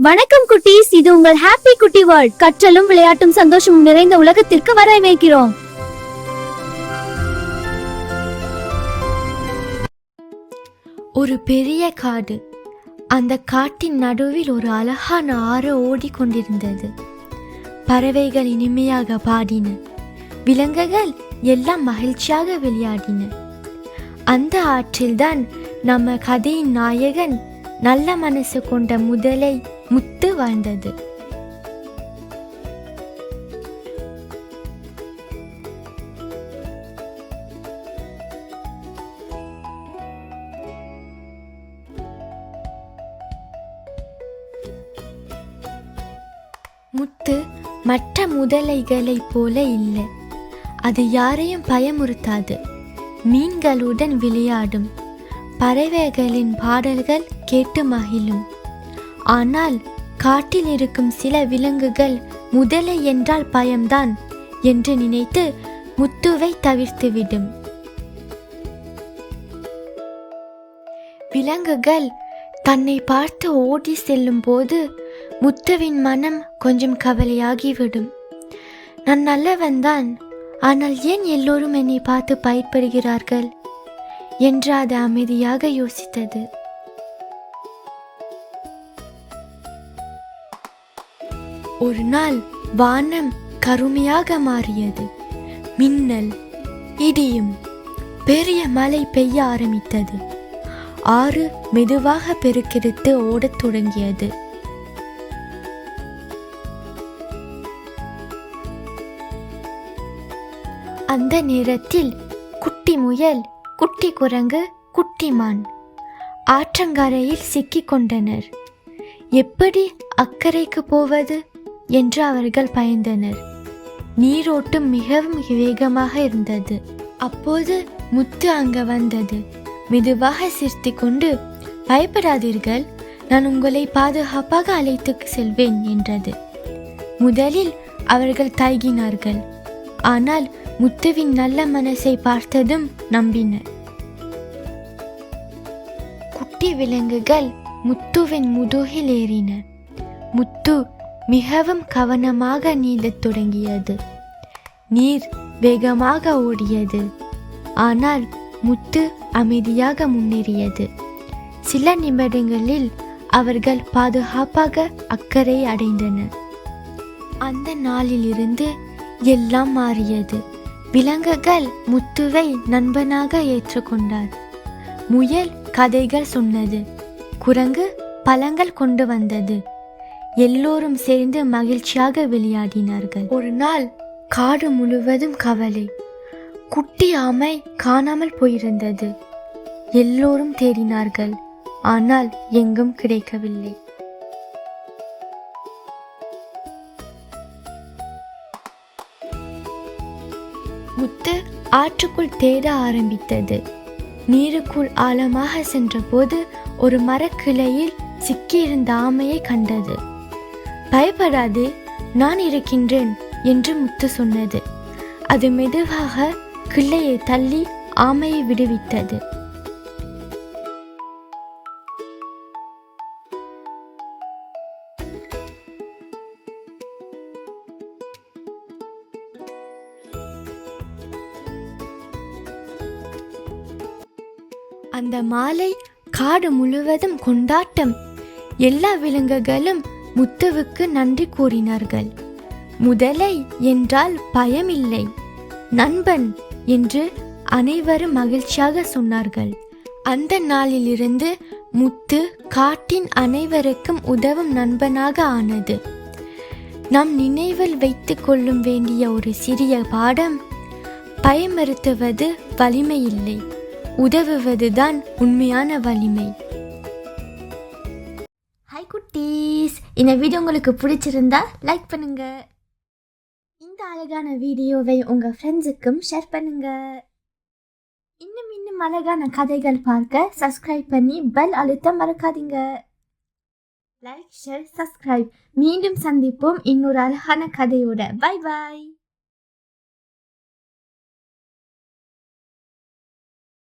வணக்கம் குட்டீஸ், இது உங்கள் ஹாப்பி குட்டி வேர்ல்ட். கற்றலும் விளையாட்டும் சந்தோஷமும் நிறைந்த உலகத்திற்கு வரவேற்கிறோம். ஒரு பெரிய காடு. அந்த காட்டின் நடுவில் ஒரு அழகான ஆறு ஓடிக்கொண்டிருந்தது. பறவைகள் இனிமையாக பாடின, விலங்குகள் எல்லாம் மகிழ்ச்சியாக விளையாடின. அந்த ஆற்றில்தான் நம்ம கதையின் நாயகன் நல்ல மனசு கொண்ட முதலை முத்து வாழ்ந்தது. முத்து மற்ற முதலைகளைப் போல இல்லை. அது யாரையும் பயமுறுத்தாது. மீன்களுடன் விளையாடும், பறவைகளின் பாடல்கள் கேட்டு மகிழும். ஆனால் காட்டில் இருக்கும் சில விலங்குகள் முதலை என்றால் பயம்தான் என்று நினைத்து முத்துவை தவிர்த்துவிடும். விலங்குகள் தன்னை பார்த்து ஓடி செல்லும் போது முத்துவின் மனம் கொஞ்சம் கவலையாகிவிடும். நான் நல்லவன்தான், ஆனால் ஏன் எல்லோரும் என்னை பார்த்து பயப்படுகிறார்கள் என்று அது அமைதியாக யோசித்தது. ஒரு நாள் வானம் கருமையாக மாறியது. மின்னல், இடியும், பெரிய மழை பெய்ய ஆரம்பித்தது. ஆறு மெதுவாக பெருக்கெடுத்து ஓடத் தொடங்கியது. அந்த நேரத்தில் குட்டி முயல், குட்டி குரங்கு, குட்டி மான் ஆற்றங்கரையில் சிக்கிக் கொண்டனர். எப்படி அக்கறைக்கு போவது என்று அவர்கள் பயந்தனர். நீரோட்டம் மிகவும் வேகமாக இருந்தது. அப்போது முத்து அங்க வந்தது. மெதுவாக சிரித்து கொண்டு, பயப்படாதீர்கள், நான் உங்களை பாதுகாப்பாக அழைத்து செல்வேன் என்றது. முதலில் அவர்கள் தயங்கினார்கள். ஆனால் முத்துவின் நல்ல மனசை பார்த்ததும் நம்பினர். குட்டி விலங்குகள் முத்துவின் முதுகில் ஏறின. முத்து மிகவும் கவனமாக நீந்தத் தொடங்கியது. நீர் வேகமாக ஓடியது. ஆனால் முத்து அமைதியாக முன்னேறியது. சில நிமிடங்களில் அவர்கள் பாதுகாப்பாக அக்கறை அடைந்தனர். அந்த நாளிலிருந்து எல்லாம் மாறியது. விலங்குகள் முத்துவை நண்பனாக ஏற்றுக்கொண்டார். முயல் கதைகள் சொன்னது. குரங்கு பழங்கள் கொண்டு வந்தது. எல்லோரும் சேர்ந்து மகிழ்ச்சியாக விளையாடினார்கள். ஒரு நாள் காடு முழுவதும் கவலை. குட்டி ஆமை காணாமல் போயிருந்தது. எல்லோரும் தேடினார்கள், ஆனால் எங்கும் கிடைக்கவில்லை. முத்து ஆற்றுக்குள் தேட ஆரம்பித்தது. நீருக்குள் ஆழமாக சென்றபோது ஒரு மரக்கிளையில் சிக்கியிருந்த ஆமையை கண்டது. பயப்படாதே, நான் இருக்கின்றேன் என்று முத்து சொன்னது. அது மெதுவாக கிளையை தள்ளி ஆமையை விடுவித்தது. அந்த மாலை காடு முழுவதும் கொண்டாட்டம். எல்லா விலங்குகளும் முத்துவுக்கு நன்றி கூறினார்கள். முதலை என்றால் பயமில்லை, நண்பன் என்று அனைவரும் மகிழ்ச்சியாக சொன்னார்கள். அந்த நாளிலிருந்து முத்து காட்டின் அனைவருக்கும் உதவும் நண்பனாக ஆனது. நாம் நினைவில் வைத்துக் கொள்ளும் வேண்டிய ஒரு சிறிய பாடம்: பயமுறுத்துவது வலிமை இல்லை, உதவுவதுதான் உண்மையான வலிமை. ஹாய் குட்டீஸ், இந்த வீடியோ உங்களுக்கு பிடிச்சிருந்தா லைக் பண்ணுங்க. இந்த அழகான வீடியோவை உங்க ஃப்ரெண்ட்ஸுக்கும் ஷேர் பண்ணுங்க. இன்னும் அழகான கதைகள் பார்க்க சப்ஸ்கிரைப் பண்ணி பெல் அழுத்த மறக்காதீங்க. Like, share, subscribe. மீண்டும் சந்திப்போம் இன்னொரு அழகான கதையோட. Bye bye.